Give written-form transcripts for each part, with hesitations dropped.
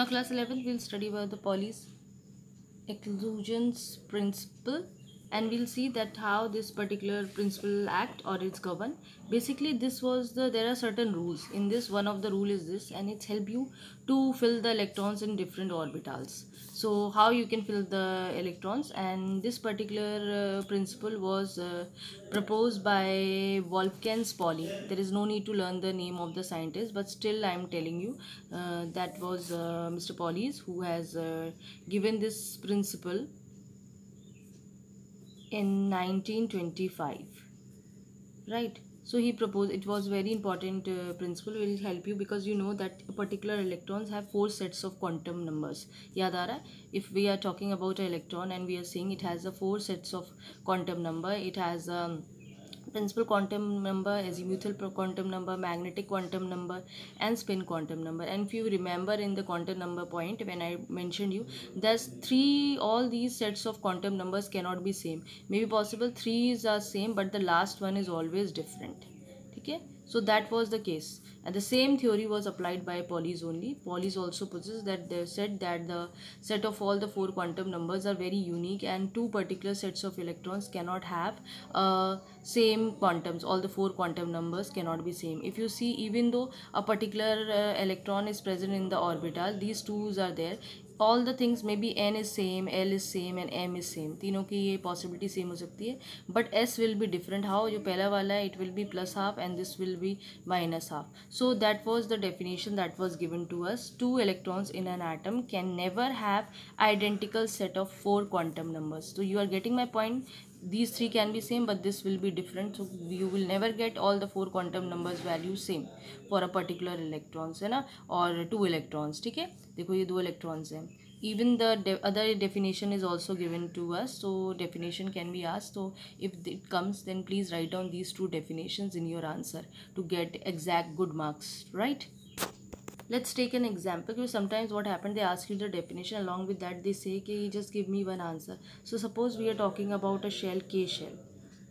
class 11th we'll study about the Pauli's exclusions principle, and we'll see that how this particular principle act or it's governed. Basically this was there are certain rules in this. One of the rule is this, and it's help you to fill the electrons in different orbitals. So how you can fill the electrons, and this particular principle was proposed by Wolfgang Pauli. There is no need to learn the name of the scientist, but still I am telling you that was Mr. Pauli's who has given this principle in 1925, right? So he proposed, it was very important principle, will help you because you know that particular electrons have 4 sets of quantum numbers. याद आ रहा है? If we are talking about an electron and we are saying it has a 4 sets of quantum number, it has principal quantum number, azimuthal quantum number, magnetic quantum number, and spin quantum number. And if you remember in the quantum number point when I mentioned you, there's all these sets of quantum numbers cannot be same. Maybe possible 3 are same, but the last one is always different. Okay, so that was the case, and the same theory was applied by Pauli's only. Pauli's also possesses that they said that the set of all the 4 quantum numbers are very unique, and 2 particular sets of electrons cannot have same quantums. All the 4 quantum numbers cannot be same. If you see, even though a particular electron is present in the orbital, these 2's are there. All the things, maybe n is same, l is same, and m is same. तीनों की ये possibility same हो सकती है, but s will be different. How? जो पहला वाला है, it will be plus half and this will be minus half. So that was the definition that was given to us. 2 electrons in an atom can never have identical set of 4 quantum numbers. So you are getting my point. These 3 can be same, but this will be different. So you will never get all the 4 quantum numbers value same for a particular electrons, है ना, और 2 electrons. ठीक है, देखो ये 2 electrons हैं. Even the other definition is also given to us, so definition can be asked. So if it comes, then please write down these 2 definitions in your answer to get exact good marks, right? Let's take an example, because sometimes what happened, they ask you the definition, along with that they say कि just give me one answer. So suppose we are talking about a shell, K shell,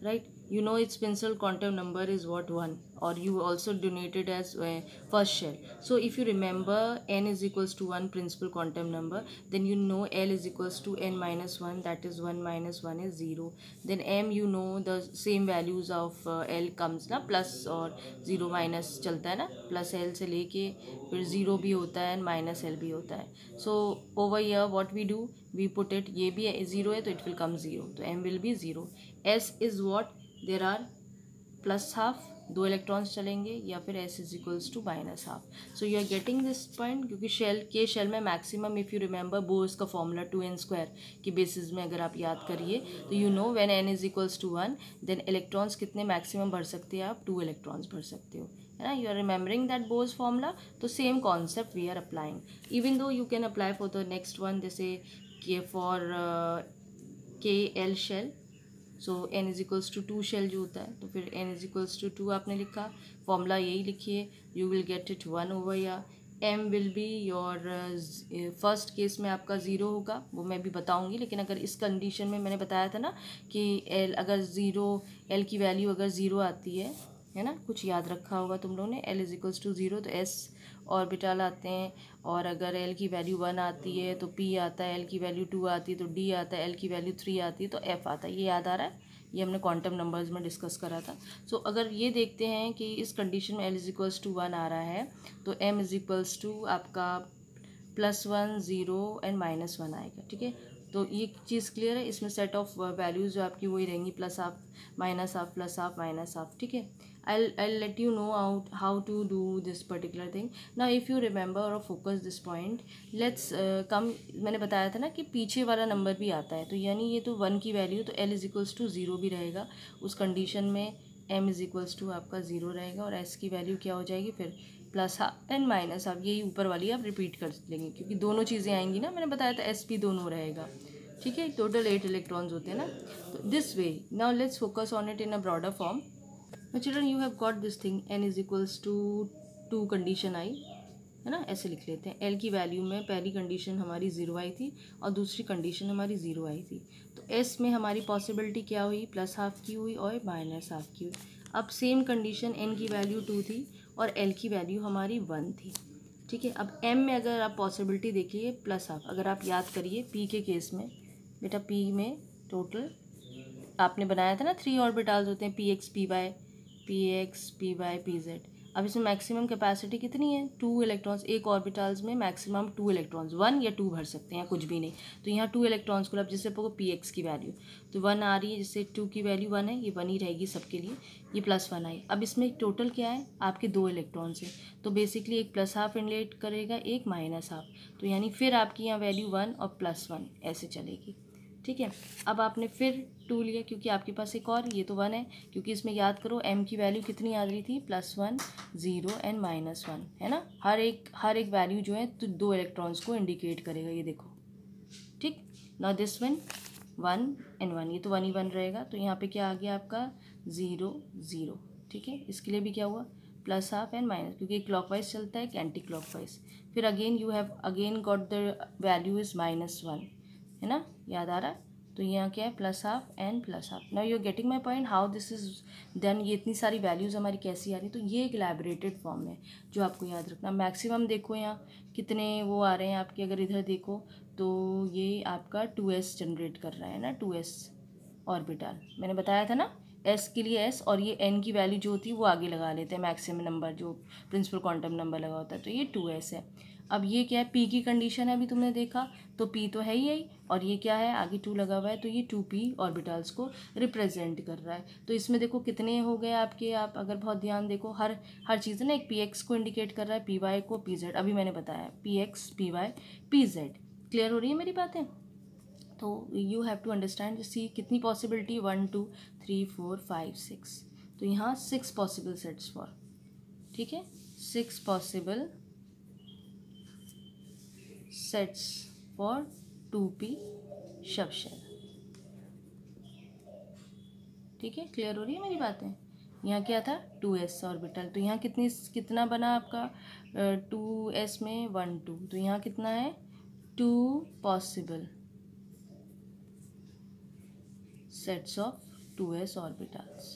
right? You know its principal quantum number is what, 1, or you also denoted as first shell. So if you remember n is equals to 1 principal quantum number, then you know L is equals to n minus 1, that is 1 minus 1 is 0. Then m, you know the same values of L comes ना, plus और 0 minus चलता है ना, plus L से लेके फिर 0 भी होता है and minus L भी होता है. So over here what we do, we put it, ये भी 0 है तो it will come 0, तो m will be 0. S is what, there are plus half, 2 electrons चलेंगे, या फिर s is equals to minus half. So you are getting this point, क्योंकि के शेल में maximum, if you remember Bohr's का formula 2n² की basis में अगर आप याद करिए तो you know when n is equals to 1, then electrons कितने मैक्सिमम भर सकते हैं आप, 2 इलेक्ट्रॉन्स भर सकते हो, है ना. You are remembering that Bohr's formula. तो same concept we are applying. Even though you can apply for the next one, जैसे के for K L shell. So n is equals to 2 shell जो होता है, तो फिर n इज इक्वल्स टू 2 आपने लिखा, फॉर्मूला यही लिखिए, you will get it 1 over. या m will be your first case में आपका 0 होगा, वो मैं भी बताऊंगी. लेकिन अगर इस कंडीशन में मैंने बताया था ना कि l अगर 0, l की वैल्यू अगर 0 आती है ना, कुछ याद रखा होगा तुम लोगों ने, l इज इक्वल्स टू 0 तो s ऑर्बिटल आते हैं, और अगर l की वैल्यू 1 आती है तो p आता है, l की वैल्यू 2 आती है तो d आता है, l की वैल्यू 3 आती है तो f आता है. ये याद आ रहा है, ये हमने क्वांटम नंबर्स में डिस्कस करा था. सो अगर ये देखते हैं कि इस कंडीशन में l इज इक्वल्स टू 1 आ रहा है, तो m इज इक्वल्स टू आपका +1, 0 एंड -1 आएगा. ठीक है, तो ये चीज़ क्लियर है. इसमें सेट ऑफ वैल्यूज़ जो आपकी वही रहेंगी, plus half, minus half, plus half, minus half. ठीक है, I'll let you know how to do this particular thing. Now if you remember or focus this point, let's come, मैंने बताया था ना कि पीछे वाला नंबर भी आता है, तो यानी ये तो 1 की वैल्यू, तो l इज इक्वल्स टू 0 भी रहेगा. उस कंडीशन में m इज इक्वल्स टू आपका 0 रहेगा, और s की वैल्यू क्या हो जाएगी फिर, plus half and minus half. यही ऊपर वाली आप रिपीट कर लेंगे, क्योंकि दोनों चीज़ें आएंगी ना, मैंने बताया था s भी दोनों रहेगा. ठीक है, टोटल 8 इलेक्ट्रॉन्स होते हैं ना. तो this way, now let's focus on it in a broader form. Now children, you have got this thing, n is equals to 2 condition आई है ना, ऐसे लिख लेते हैं. l की वैल्यू में पहली कंडीशन हमारी 0 आई थी और दूसरी कंडीशन हमारी 0 आई थी. तो s में हमारी पॉसिबिलिटी क्या हुई, प्लस हाफ की हुई और माइनस हाफ की हुई. अब सेम कंडीशन n की वैल्यू 2 थी और l की वैल्यू हमारी 1 थी. ठीक है। अब एम में अगर आप पॉसिबिलिटी देखिए प्लस हाफ, अगर आप याद करिए पी के केस में बेटा, पी में टोटल आपने बनाया था ना 3 ऑर्बिटल्स होते हैं, P X P Y, P X P Y P Z. अब इसमें मैक्सिमम कैपेसिटी कितनी है, 2 इलेक्ट्रॉन्स। एक ऑर्बिटल्स में मैक्सिमम 2 इलेक्ट्रॉन्स, 1 या 2 भर सकते हैं या कुछ भी नहीं। तो यहाँ 2 इलेक्ट्रॉन्स को अब जिससे पी एक्स की वैल्यू तो 1 आ रही है, जिससे 2 की वैल्यू 1 है, ये 1 ही रहेगी सबके लिए, ये +1 आई। अब इसमें टोटल क्या है, आपके 2 इलेक्ट्रॉन्स हैं, तो बेसिकली एक प्लस हाफ इनलेट करेगा, एक माइनस हाफ, तो यानी फिर आपकी यहाँ वैल्यू 1 और +1 ऐसे चलेगी। ठीक है। अब आपने फिर 2 लिया क्योंकि आपके पास एक और, ये तो 1 है, क्योंकि इसमें याद करो m की वैल्यू कितनी आ रही थी, +1 0 एंड -1, है ना। हर एक वैल्यू जो है तो 2 इलेक्ट्रॉन्स को इंडिकेट करेगा, ये देखो। ठीक, नाउ दिस वन 1 एंड 1, ये तो 1 ही 1 रहेगा, तो यहाँ पे क्या आ गया आपका 0 0। ठीक है, इसके लिए भी क्या हुआ, प्लस हाफ एंड माइनस, क्योंकि एक क्लॉकवाइज चलता है, एक एंटी क्लॉकवाइज। फिर again you have again got the value is -1, है ना, याद आ रहा है। तो यहाँ क्या है, plus half and plus half. Now you are getting my point how this is done. ये इतनी सारी वैल्यूज़ हमारी कैसी आ रही है, तो ये एक इलैबोरेटेड फॉर्म है जो आपको याद रखना। मैक्सिमम देखो यहाँ कितने वो आ रहे हैं आपके, अगर इधर देखो तो ये आपका 2s जनरेट कर रहा है ना, 2s ऑर्बिटल। मैंने बताया था ना, s के लिए s, और ये n की वैल्यू जो होती है वो आगे लगा लेते हैं, मैक्सिमम नंबर जो प्रिंसिपल क्वांटम नंबर लगा होता है, तो ये 2s है। अब ये क्या है, p की कंडीशन है, अभी तुमने देखा, तो p तो है ही, और ये क्या है, आगे 2 लगा हुआ है, तो ये 2p ऑर्बिटल्स को रिप्रेजेंट कर रहा है। तो इसमें देखो कितने हो गए आपके, आप अगर बहुत ध्यान देखो, हर चीज़ है ना, एक px को इंडिकेट कर रहा है, py को, pz, अभी मैंने बताया px py pz। क्लियर हो रही है मेरी बातें। तो यू हैव टू अंडरस्टैंड, सी कितनी पॉसिबिलिटी, 1 2 3 4 5 6, तो यहाँ 6 पॉसिबल सेट्स फॉर, ठीक है, 6 पॉसिबल सेट्स फॉर 2p शव शेल। ठीक है, क्लियर हो रही है मेरी बातें। यहाँ क्या था, 2s ऑर्बिटल, तो यहाँ कितना बना आपका 2s में 1 2, तो यहाँ कितना है 2 possible sets of 2s orbitals.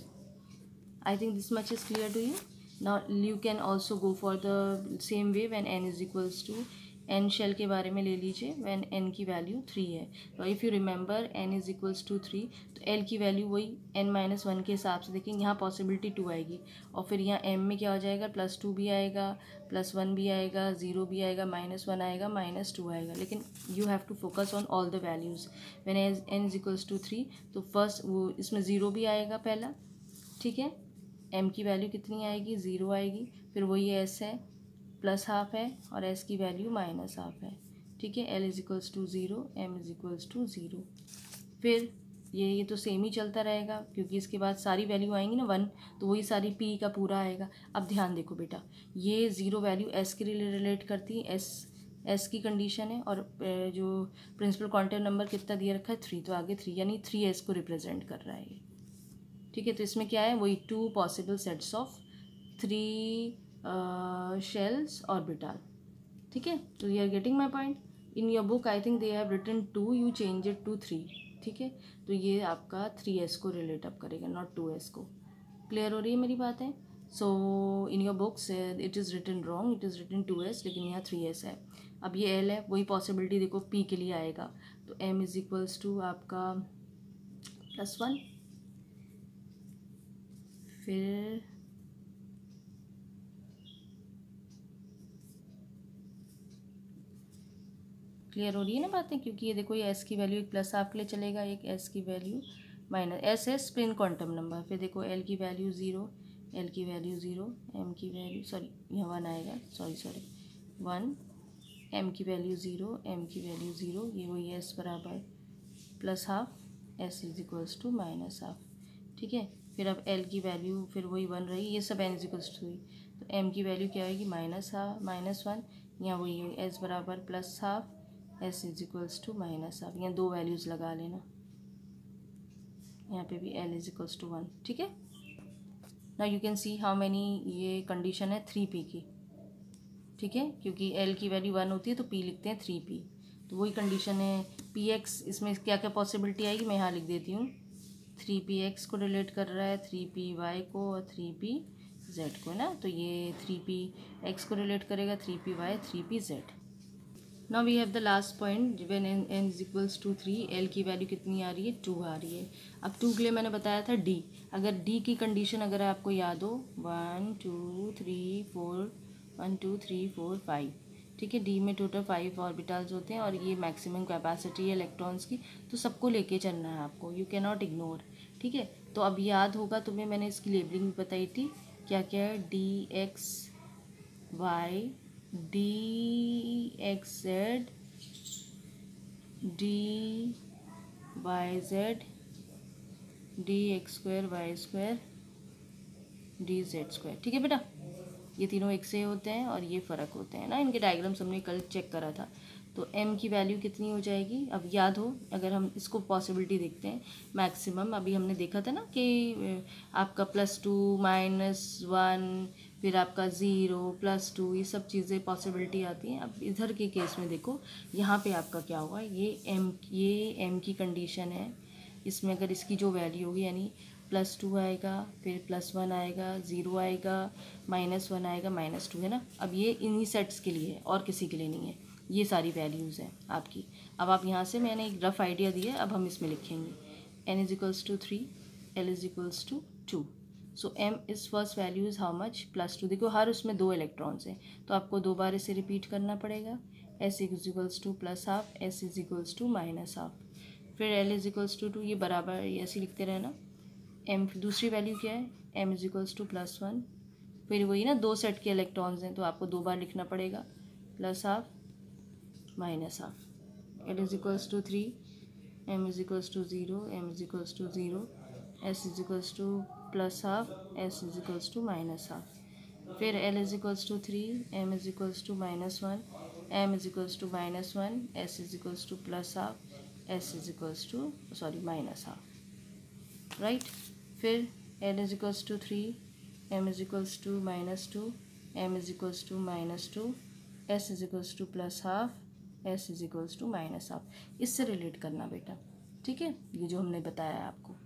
I think this much is clear to you. Now you can also go for the same way when n is equals to, n shell के बारे में ले लीजिए, when n की value 3 है, तो if you remember n is equals to 3, तो l की वैल्यू वही n-1 के हिसाब से देखेंगे, यहाँ पॉसिबिलिटी 2 आएगी, और फिर यहाँ m में क्या हो जाएगा, +2 भी आएगा, +1 भी आएगा, 0 भी आएगा, -1 आएगा, -2 आएगा। लेकिन you have to focus on all the values. When n is equals to 3, तो फर्स्ट वो इसमें 0 भी आएगा पहला, ठीक है, m की वैल्यू कितनी आएगी, 0 आएगी, फिर वही s है, प्लस हाफ है, और s की वैल्यू -हाफ है, ठीक है, l is equals to 0, m is equals to 0। फिर ये तो सेम ही चलता रहेगा, क्योंकि इसके बाद सारी वैल्यू आएंगी ना 1, तो वही सारी p का पूरा आएगा। अब ध्यान देखो बेटा, ये 0 वैल्यू s के लिए रिलेट करती है, s की कंडीशन है, और जो प्रिंसिपल क्वांटम नंबर कितना दिया रखा है 3, तो आगे 3, यानी 3s को रिप्रेजेंट कर रहा है ये। ठीक है, तो इसमें क्या है, वही 2 possible sets of 3 shells orbital. ठीक है, तो you are getting my point. In your book I think they have written 2, you change it to 3। ठीक है, तो ये आपका 3s को रिलेट अप करेगा, नॉट 2s को। क्लियर हो रही है मेरी बातें। So in your books it is written wrong, it is written 2s, लेकिन यहाँ 3s है। अब ये l है, वही पॉसिबिलिटी देखो p के लिए आएगा, तो m इज इक्वल्स टू आपका +1, फिर क्लियर हो रही है ना बातें, क्योंकि ये देखो ये s की वैल्यू एक प्लस हाफ के लिए चलेगा, एक s की वैल्यू माइनस, s है स्पिन क्वांटम नंबर, फिर देखो l की वैल्यू 0, l की वैल्यू 0, m की वैल्यू सॉरी यहाँ 1 आएगा, सॉरी 1, m की वैल्यू 0, m की वैल्यू 0, ये वही s बराबर plus half, s is equals to -half. ठीक है, फिर अब l की वैल्यू फिर वही 1 रही, ये सब n इज इक्वल्स टू, तो m की वैल्यू क्या आएगी, -1, यहाँ वही s बराबर plus half, s is equals to -half, यहाँ 2 वैल्यूज़ लगा लेना, यहाँ पे भी l इज इक्वल्स टू 1। ठीक है, now you can see how many, ये कंडीशन है 3p की। ठीक है, क्योंकि l की वैल्यू 1 होती है तो p लिखते हैं 3p, तो वही कंडीशन है। px, इसमें क्या क्या पॉसिबिलिटी आएगी मैं यहाँ लिख देती हूँ, 3px को रिलेट कर रहा है, 3py को और 3pz z को ना, तो ये 3p(x) को रिलेट करेगा 3py 3pz। Now we have the last point when n is equals to 3, l की वैल्यू कितनी आ रही है 2 आ रही है। अब 2 के लिए मैंने बताया था d, अगर d की कंडीशन अगर आपको याद हो 1 2 3 4 1 2 3 4 5, ठीक है, d में टोटल 5 ऑर्बिटल्स होते हैं और ये मैक्सिमम कैपेसिटी है इलेक्ट्रॉन्स की, तो सबको लेके चलना है आपको, यू कैन नॉट इग्नोर, ठीक है। तो अब याद होगा तुम्हें, मैंने इसकी लेबलिंग भी बताई थी, क्या क्या है, D X Y, D X Z, D Y Z, D X square Y square, D Z square, ठीक है बेटा। ये तीनों एक से होते हैं और ये फ़र्क होते हैं ना, इनके डायग्राम्स हमने कल चेक करा था। तो m की वैल्यू कितनी हो जाएगी, अब याद हो, अगर हम इसको पॉसिबिलिटी देखते हैं मैक्सिमम, अभी हमने देखा था ना कि आपका +2 -1 फिर आपका 0 +2, ये सब चीज़ें पॉसिबिलिटी आती हैं। अब इधर के केस में देखो, यहाँ पे आपका क्या होगा, ये m की कंडीशन है, इसमें अगर इसकी जो वैल्यू होगी यानी +2 आएगा, फिर +1 आएगा, 0 आएगा, -1 आएगा, -2 है ना। अब ये इन्हीं सेट्स के लिए है और किसी के लिए नहीं है, ये सारी वैल्यूज़ हैं आपकी। अब आप यहाँ से, मैंने एक रफ आइडिया दिया है, अब हम इसमें लिखेंगे n is equals to 3, l is equals to 2। So m is first value is how much, +2। देखो हर उसमें 2 इलेक्ट्रॉन्स हैं, तो आपको 2 बार इसे रिपीट करना पड़ेगा। s is equals to +12, s is equals to -12, फिर l इज इक्वल्स टू 2, ये बराबर ऐसे लिखते रहना। m दूसरी वैल्यू क्या है, m इज इक्वल्स टू +1, फिर वही ना, 2 सेट के इलेक्ट्रॉन्स हैं तो आपको 2 बार लिखना पड़ेगा, +12 -12, l is equals to 3, m is equals to 0, m is equals to 0, s is equals to +12, s is equals to -12, फिर l is equals to 3, m is equals to -1, m is equals to -1, s is equals to +12, s is equals to -12, right. फिर l is equals to 3, m is equals to -2, m is equals to -2, s is equals to +12, s is equals to -12, इससे relate करना बेटा, ठीक है। ये जो हमने बताया आपको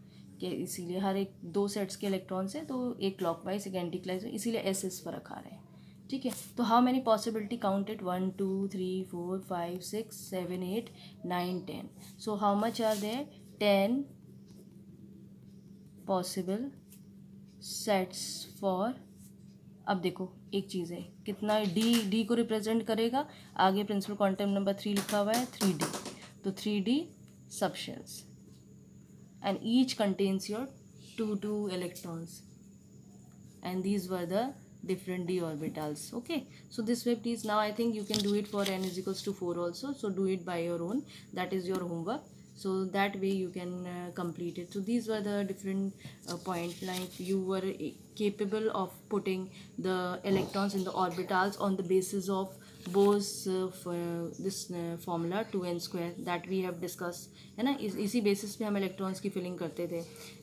कि इसीलिए हर एक 2 सेट्स के इलेक्ट्रॉन्स हैं, तो एक क्लॉकवाइज एक एंटी क्लॉकवाइज, इसीलिए एस फ़र्क आ रहे हैं, ठीक है। तो how many possibility counted, 1 2 3 4 5 6 7 8 9 10, so how much are there, 10 possible sets for. अब देखो एक चीज़ है, कितना डी को रिप्रेजेंट करेगा, आगे प्रिंसिपल क्वांटम नंबर 3 लिखा हुआ है 3D, तो 3D subshells and each contains your 2 electrons, and these were the different d orbitals. Okay, so this way please, now I think you can do it for n is equals to 4 also, so do it by your own, that is your homework, so that way you can complete it. So these were the different point, like you were capable of putting the electrons in the orbitals on the basis of Bohr's this formula 2n² that we have discussed, है ना। इसी basis पे हम electrons की filling करते थे,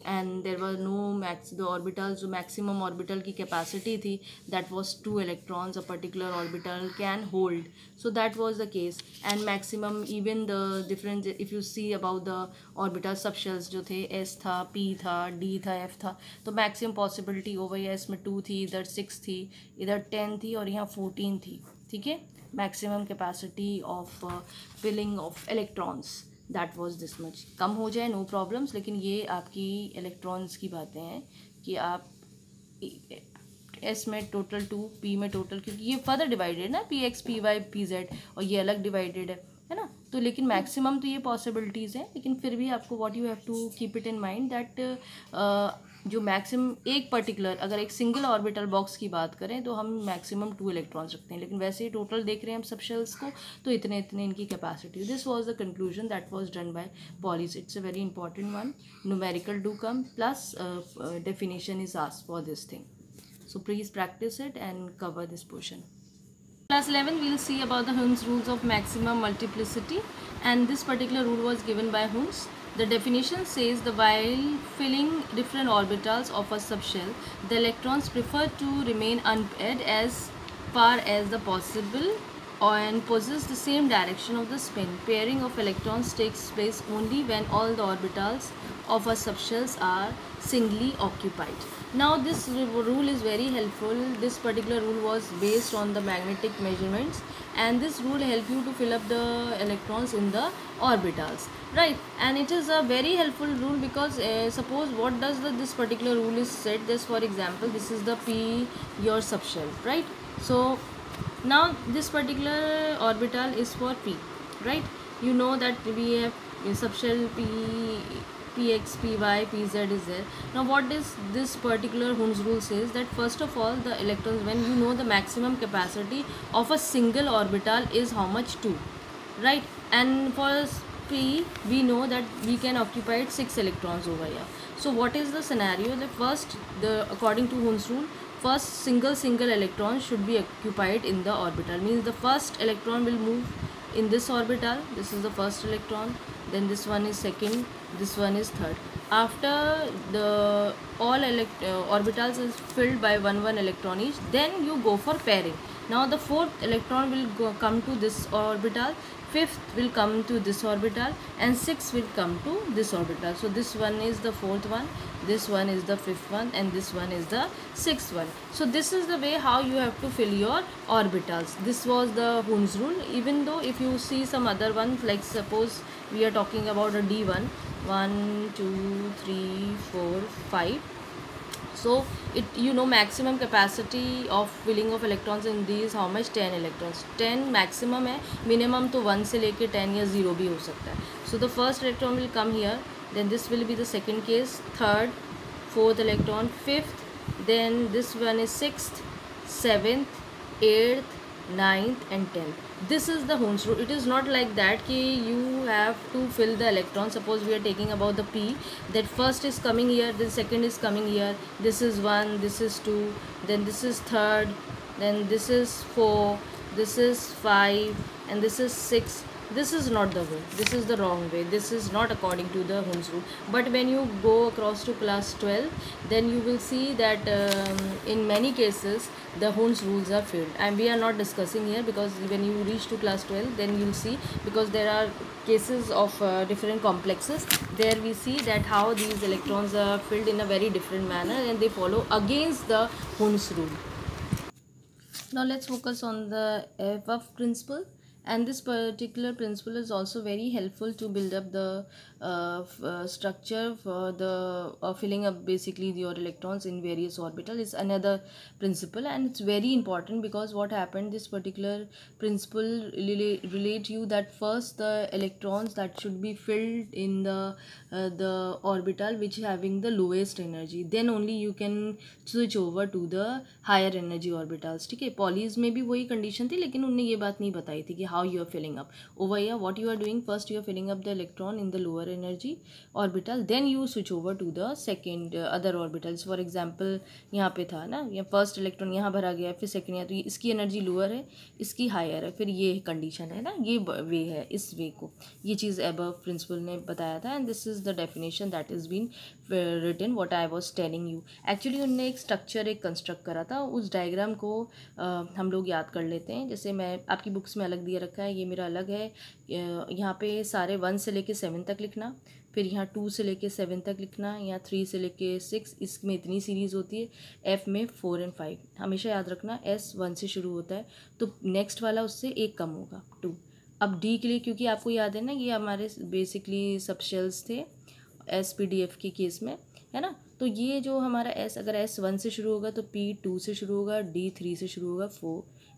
and there were no max the orbitals, जो maximum orbital की कैपेसिटी थी that was 2 electrons a particular orbital can hold, so that was the case, and maximum even the difference if you see about the orbital subshells जो थे, s था, p था, d था, f था, तो maximum possibility over या इसमें 2 थी, इधर 6 थी, इधर 10 थी और यहाँ 14 थी, ठीक है। Maximum capacity of filling of electrons that was this much, कम हो जाए नो प्रॉब्लम्स, लेकिन ये आपकी इलेक्ट्रॉन्स की बातें हैं कि आप S में टोटल 2, P में टोटल, क्योंकि ये फर्दर डिवाइडेड है ना, PX PY PZ, और ये अलग डिवाइडेड है ना, तो लेकिन मैक्सिमम तो ये पॉसिबिलिटीज़ हैं, लेकिन फिर भी आपको what you have to keep it in mind that जो मैक्सिमम एक पर्टिकुलर, अगर एक सिंगल ऑर्बिटल बॉक्स की बात करें तो हम मैक्सिमम 2 इलेक्ट्रॉन्स रखते हैं, लेकिन वैसे ही टोटल देख रहे हैं हम सब शेल्स को, तो इतने इतने इनकी capacity. This was the conclusion that was done by Pauli's, it's a very important one, numerical do come plus definition is asked for this thing, so please practice it and cover this portion. Class 11 we will see about the Hund's rules of maximum multiplicity, and this particular rule was given by Hund's. The definition says that while filling different orbitals of a subshell, the electrons prefer to remain unpaired as far as the possible and possess the same direction of the spin. Pairing of electrons takes place only when all the orbitals of a subshells are singly occupied. Now this rule is very helpful. This particular rule was based on the magnetic measurements, and this rule help you to fill up the electrons in the orbitals, right? And it is a very helpful rule because suppose what does this particular rule is said. Just for example, this is the p, your subshell, right? So now this particular orbital is for p, right? You know that we have subshell p, px, py, pz is there. Now what is this particular Hund's rule says that first of all the electrons, when you know the maximum capacity of a single orbital is how much, 2, right? And for p we know that we can occupy 6 electrons over here. So what is the scenario? The first, the according to Hund's rule, first single electron should be occupied in the orbital, means the first electron will move in this orbital. This is the first electron, then this one is second, this one is third. After the all orbitals is filled by one electron each, then you go for pairing. Now the fourth electron will come to this orbital, fifth will come to this orbital, and sixth will come to this orbital. So this one is the fourth one, this one is the fifth one, and this one is the sixth one. So this is the way how you have to fill your orbitals. This was the Hund's rule. Even though if you see some other ones, like suppose we are talking about a D1, 1 2 3 4 5. So it, you know, maximum capacity of filling of electrons in D is how much, 10 electrons. 10 maximum है, minimum तो 1 से लेके 10 या 0 भी हो सकता है. So the first electron will come here, then this will be the second case, third, fourth electron, fifth, then this one is sixth, seventh, eighth, ninth and 10th. This is the Hund's rule. It is not like that कि you have to fill the electron. Suppose we are taking about the p, that first is coming here, then second is coming here, this is 1, this is 2, then this is third, then this is 4, this is 5, and this is 6. This is not the way, this is the wrong way, this is not according to the Hund's rule. But when you go across to class 12, then you will see that in many cases the Hund's rules are filled, and we are not discussing here because when you reach to class 12, then you will see, because there are cases of different complexes, there we see that how these electrons are filled in a very different manner and they follow against the Hund's rule. Now let's focus on the above principle. And this particular principle is also very helpful to build up the structure for the filling up basically your electrons in various orbitals. Is another principle, and it's very important because what happened, this particular principle relate you that first the electrons that should be filled in the orbital which having the lowest energy, then only you can switch over to the higher energy orbitals. ठीक है, Pauli's में भी वही condition थी, लेकिन उनने ये बात नहीं बताई थी कि how you are filling up. Over here what you are doing, first you are filling up the electron in the lower energy orbital, then you switch over to the second other orbitals. For example यहाँ पे था ना, ये first electron यहाँ भरा गया, फिर second यहाँ, तो ये इसकी एनर्जी लोअर है, इसकी हायर है, फिर ये कंडीशन है ना, ये वे है, इस वे को ये चीज़ अबव प्रिंसिपल ने बताया था. And this is the definition that is been written what I was telling you. Actually उनने एक स्ट्रक्चर एक कंस्ट्रक्ट करा था, उस डायग्राम को हम लोग याद कर लेते हैं. जैसे मैं आपकी बुक्स में अलग दिया रखा है, ये मेरा अलग है. यहाँ पे सारे 1 से लेके 7 तक लिखना, फिर यहाँ 2 से लेके 7 तक लिखना, यहाँ 3 से लेके 6, इसमें इतनी सीरीज़ होती है. एफ़ में 4 और 5 हमेशा याद रखना. एस 1 से शुरू होता है तो नेक्स्ट वाला उससे एक कम होगा, 2. अब डी के लिए, क्योंकि आपको याद है ना, ये हमारे बेसिकली सबशेल्स थे एस पी डी एफ के केस में, है ना. तो ये जो हमारा एस, अगर एस 1 से शुरू होगा तो पी 2 से शुरू होगा, डी 3 से शुरू होगा,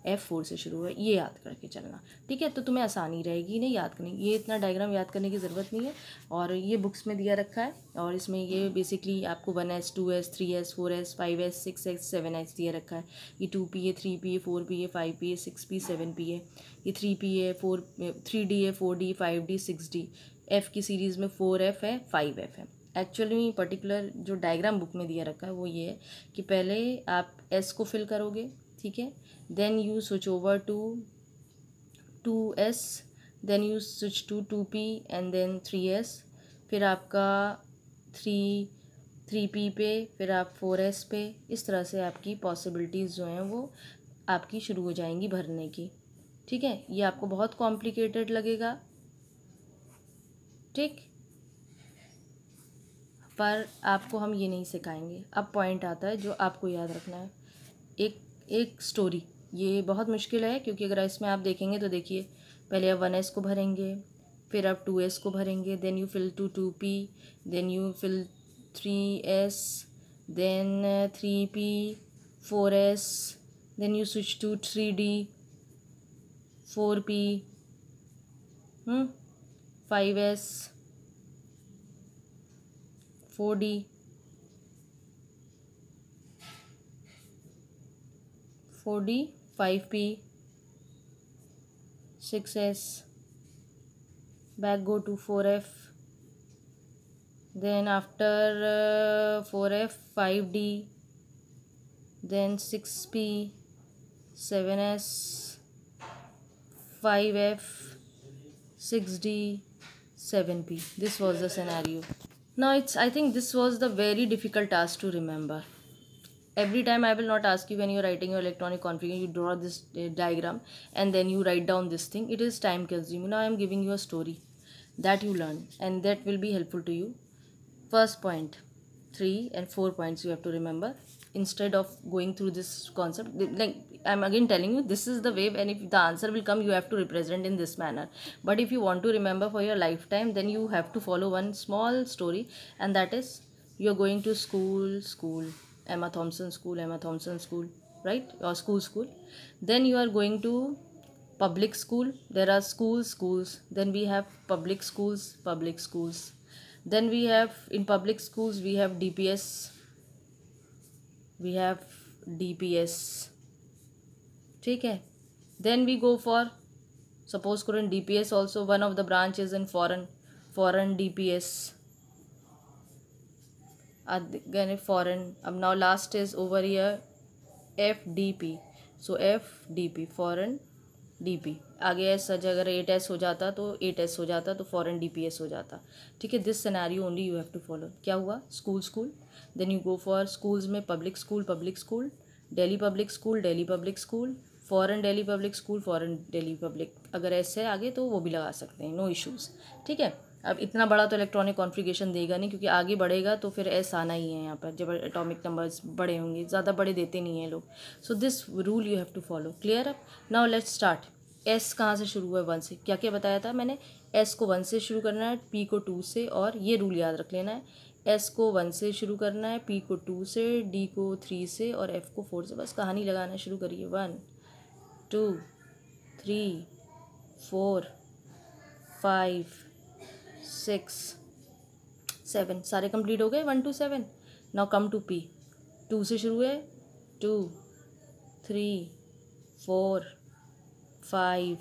एफ 4 से शुरू होगा. ये याद करके चलना, ठीक है. तो तुम्हें आसानी रहेगी नहीं याद करने, ये इतना डायग्राम याद करने की ज़रूरत नहीं है. और ये बुक्स में दिया रखा है, और इसमें ये बेसिकली आपको 1s 2s 3s 4s 5s 6s 7s दिया रखा है. ये 2p है, 3p है, 4p है, 5p है, 6p 7p है, ये 3p है, 3d है, 4d 5d 6d. एफ़ की सीरीज़ में 4f है, 5f है. एक्चुअली पर्टिकुलर जो डायग्राम बुक में दिया रखा है वो ये है कि पहले आप एस को फिल करोगे, ठीक है, then you switch over to 2s, then you switch to 2p and then 3s, फिर आपका 3p पे, फिर आप 4s पे. इस तरह से आपकी पॉसिबिलिटीज़ जो हैं वो आपकी शुरू हो जाएंगी भरने की, ठीक है. ये आपको बहुत कॉम्प्लिकेटेड लगेगा, ठीक. पर आपको हम ये नहीं सिखाएंगे। अब पॉइंट आता है जो आपको याद रखना है, एक एक स्टोरी। ये बहुत मुश्किल है क्योंकि अगर इसमें आप देखेंगे तो देखिए, पहले आप 1s को भरेंगे, फिर आप 2s को भरेंगे, then you fill to 2p, then you fill 3s, then 3p, 4s, then you switch to 3d, 4p, 5s, 4d, 4d, 5p, 6s, back go to 4f, then after 4f 5d, then 6p, 7s, 5f, 6d, 7p. This was the scenario. Now I think this was the very difficult task to remember. Every time I will not ask you when you're writing your electronic configuration, you draw this diagram and then you write down this thing. It is time consuming. Now I am giving you a story that you learn and that will be helpful to you. First point, 3 and 4 points you have to remember. Instead of going through this concept, like I'm again telling you, this is the way, and if the answer will come, you have to represent in this manner. But if you want to remember for your lifetime, then you have to follow one small story, and that is you're going to school, Emma Thompson School, right? Or school. Then you are going to public school. There are schools. Then we have public schools. Then we have, in public schools, we have DPS. ठीक है. Then we go for, suppose current DPS also, one of the branches in foreign DPS. Again foreign. Now last is over here FDP. So FDP, foreign DP. आगे S अगर 8s हो जाता तो 8s हो जाता तो फॉरेन DPS हो जाता. ठीक है. This scenario only you have to follow. क्या हुआ? School. Then you go for schools में public school, Delhi public school, foreign Delhi public school, foreign Delhi public. अगर ऐसे आगे तो वो भी लगा सकते हैं, नो इश्यूज़. ठीक है. अब इतना बड़ा तो इलेक्ट्रॉनिक कॉन्फ़िगरेशन देगा नहीं क्योंकि आगे बढ़ेगा तो फिर एस आना ही है यहाँ पर. जब एटॉमिक नंबर्स बड़े होंगे, ज़्यादा बड़े देते नहीं हैं लोग. So this rule you have to follow. Clear up. Now let's start. S कहाँ से शुरू हुआ है? 1 से. क्या क्या बताया था मैंने? एस को 1 से शुरू करना है, पी को 2 से, और ये रूल याद रख लेना है. एस को 1 से शुरू करना है, पी को 2 से, डी को 3 से और एफ को 4 से. बस कहानी लगाना शुरू करिए. 1 2 3 4 5 6 7. सारे कंप्लीट हो गए 1 to 7. Now come to P. 2 से शुरू है. 2 3 4 5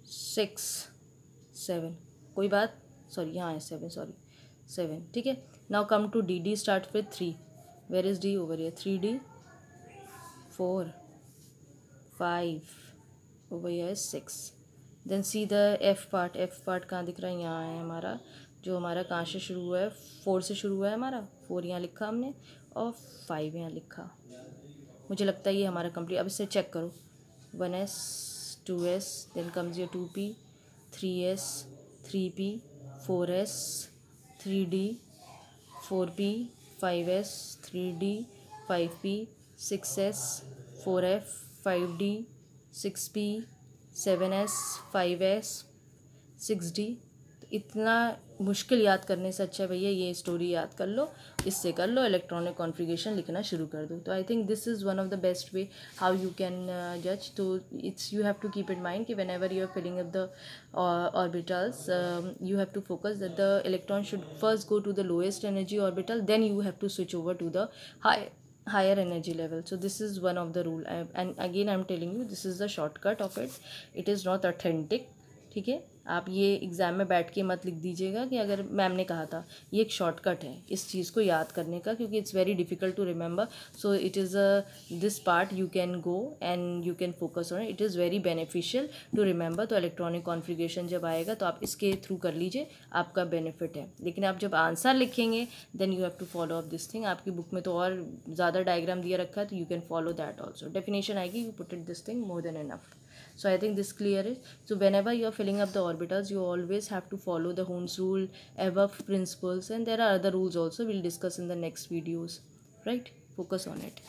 6 7. कोई बात? सॉरी, यहाँ है 7. ठीक है. Now come to D. D start with 3. Where is D? Over here. 3D, 4 5 over here 6. Then see the F part. F part कहाँ दिख रहा है? यहाँ है हमारा. जो हमारा कहाँ से शुरू हुआ है? 4 से शुरू हुआ है हमारा. 4 यहाँ लिखा हमने और 5 यहाँ लिखा. मुझे लगता है ये हमारा कंप्लीट. अब इसे चेक करो. 1s 2s, then comes your 2p, 3s 3p, 4s 3d, 4p, 5s 3d, 5p, 6s 4f, 5d, 6p, 7s 5s, 6d. इतना मुश्किल याद करने से अच्छा भैया ये स्टोरी याद कर लो, इससे कर लो, इलेक्ट्रॉनिक कॉन्फ़िगरेशन लिखना शुरू कर दो. तो I think this is one of the best way how you can जज. तो it's you have to keep in mind कि whenever you are filling up the orbitals, you have to focus that the electron should first go to the lowest energy orbital, then you have to switch over to the higher energy level. So this is one of the rule. And again I'm telling you, this is the shortcut of it. It is not authentic. ठीक है. आप ये exam में बैठ के मत लिख दीजिएगा कि अगर मैम ने कहा था. ये एक शॉर्टकट है इस चीज़ को याद करने का, क्योंकि it's very difficult to remember. So it is this part you can go and you can focus on it. Is very beneficial to remember. तो इलेक्ट्रॉनिक कॉन्फ़िगरेशन जब आएगा तो आप इसके थ्रू कर लीजिए, आपका बेनिफिट है. लेकिन आप जब आंसर लिखेंगे then you have to follow up this thing. आपकी बुक में तो और ज़्यादा डायग्राम दिया रखा है तो you can follow that also. Definition आएगी, you put it this thing more than enough. So I think this clear is. So whenever you are filling up the orbitals, you always have to follow the Hund's rule, above principles, and there are other rules also we'll discuss in the next videos, right? Focus on it.